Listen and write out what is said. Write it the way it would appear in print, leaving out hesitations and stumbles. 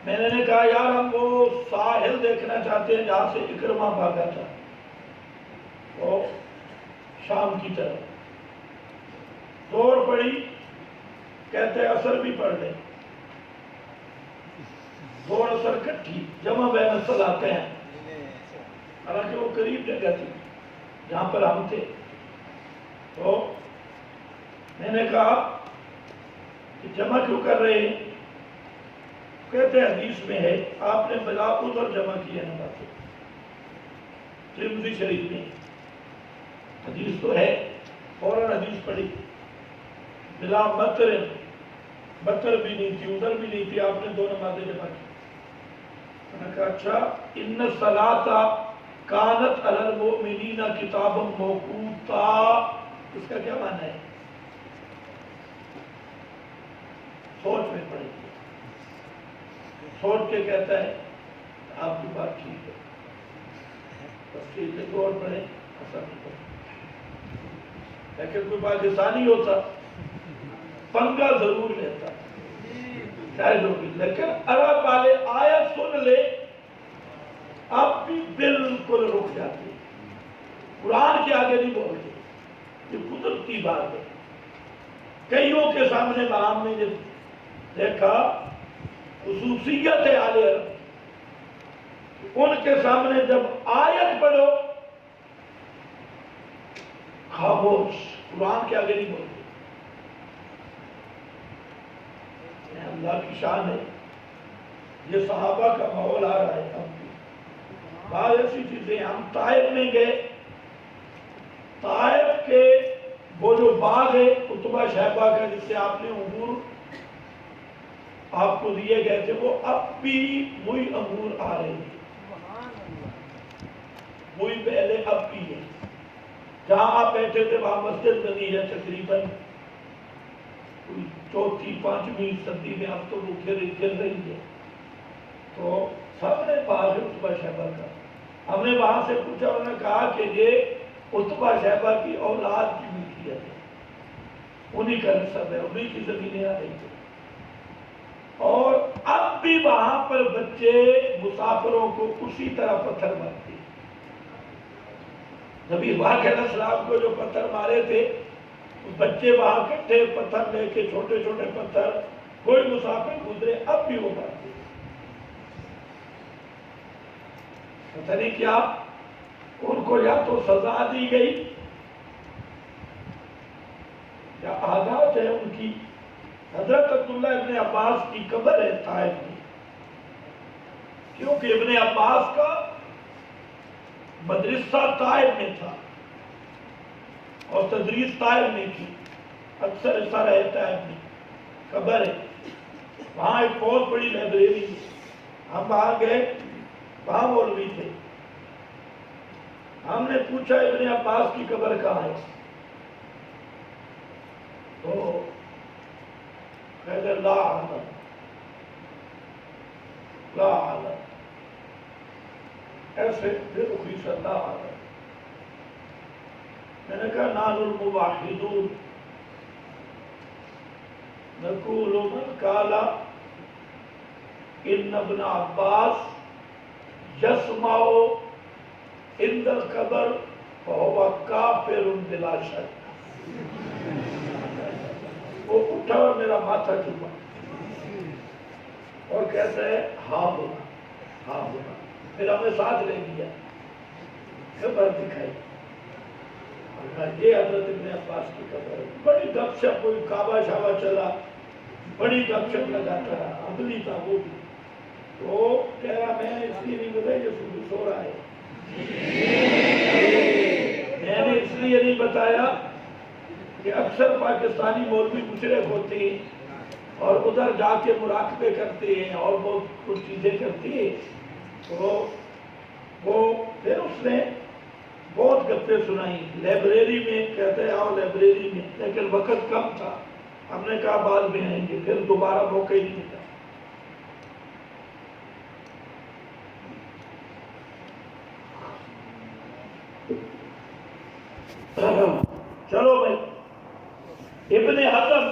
میں نے کہا یار ہم وہ ساحل دیکھنا چاہتے ہیں جہاں سے اکرمہ بھاگا تھا، وہ شام کی طرف۔ زور پڑی، کہتے عصر بھی پڑھ لیں، زور اثر کٹھی، جمع بین الصلاتین ہیں، حالانکہ وہ قریب جگہ تھی جہاں پر ہم تھے۔ تو میں نے کہا کہ جمع کیوں کر رہے ہیں؟ کہتے حدیث میں ہے آپ نے بلا عذر جمع کیا نمازیں، ترمذی شریف میں حدیث تو ہے، فوراً حدیث پڑھی، بلا مطر، مطر بھی نہیں تھی، عذر بھی نہیں تھی، آپ نے 2 نمازیں جمع کی۔ میں نے کہا اچھا، ان الصلاۃ کانت علی المؤمنین کتابا موقوتا، اس کا کیا معنی ہے؟ سوچ میں پڑے، سوچ کے کہتا ہے آپ کی بات ٹھیک ہے، بس ٹھیک ہے، زور پڑے اثر نہیں پڑے۔ لیکن کوئی پاکستانی ہوتا پنگا ضرور لیتا، چاہے جو بھی، لیکن عرب والے آیت سن لے اب بھی بالکل رک جاتے، قرآن کے آگے نہیں بولتے، یہ قدرتی بات ہے۔ کئیوں کے سامنے ہم نے دیکھا خصوصیت ہے اہل عرب، ان کے سامنے جب آیت پڑھو خاموش، قرآن کے آگے نہیں بولتے۔ اللہ کی شان ہے، یہ صحابہ کا ماحول آ رہا ہے۔ ہم بھی بعض ایسی چیزیں، ہم طائف میں گئے، طائف کے وہ جو باغ ہے عتبہ شیبہ کا جس سے آپ نے انگور آپ کو دیے گئے تھے، وہ اب بھی وہی انگور آ رہے ہیں، وہی پہلے اب بھی ہے۔ جہاں آپ بیٹھے تھے وہاں مسجد بنی ہے، تقریباً 4th-5ویں صدی میں، اب تو وہ گر رہی ہے۔ تو سامنے باغ ہے عتبہ شیبہ کا، ہم نے وہاں سے پوچھا، انہوں نے کہا کہ یہ عتبہ شیبہ کی اولاد کی ملکیت ہے، انہی کا نسب ہے، انہی کی زمینیں آ رہی ہیں۔ اور اب بھی وہاں پر بچے مسافروں کو اسی طرح پتھر مارتے ہیں۔ نبی پاک علیہ السلام کو جو پتھر مارے تھے، بچے وہاں کٹھے پتھر لے کے، چھوٹے چھوٹے پتھر، کوئی مسافر گزرے اب بھی وہ مارتے ہیں۔ پتہ نہیں کیا ان کو یا تو سزا دی گئی یا عادات ہے ان کی۔ حضرت عبداللہ ابن عباس کی قبر ہے طائف میں، کیونکہ ابن عباس کا مدرسہ طائف میں تھا اور تدریس طائف میں کی، اکثر ایسا رہتا ہے، قبر ہے وہاں، ایک بہت بڑی لائبریری ہے۔ ہم وہاں گئے، وہاں مولوی تھے، ہم نے پوچھا ابن عباس کی قبر کہاں ہے؟ تو کہتے لا عالم، لا عالم، ایسے پھر اخی سے لا عالم۔ میں نے کہا نحن الموحدون نقول من قال ان ابن عباس یسمع عند القبر فهو کافر بلا شک۔ وہ اٹھا اور میرا ماتھا چوما اور کہتا ہے ہاں ہونا، ہاں ہونا۔ پھر ہمیں ساتھ لے گیا، قبر دکھائی، یہ حضرت ابن عباس کی قبر ہے۔ بڑی گپ شپ ہوئی، کعبہ شعبہ چلا، بڑی گپ شپ لگاتا رہا، عملی تھا وہ بھی۔ تو کہہ رہا میں اس لیے نہیں بتایا کہ سو رہا ہے، میں نے اس لیے نہیں بتایا کہ اکثر پاکستانی مولوی مشرک ہوتے ہیں اور ادھر جا کے مراقبے کرتے ہیں اور بہت کچھ چیزیں کرتی ہیں۔ تو وہ پھر اس نے بہت گپیں سنائی، لائبریری میں، کہتے آؤ لائبریری میں، لیکن وقت کم تھا، ہم نے کہا بعد میں آئیں گے، پھر دوبارہ موقع ہی نہیں ملا۔ چلو بھائی، ابن حزم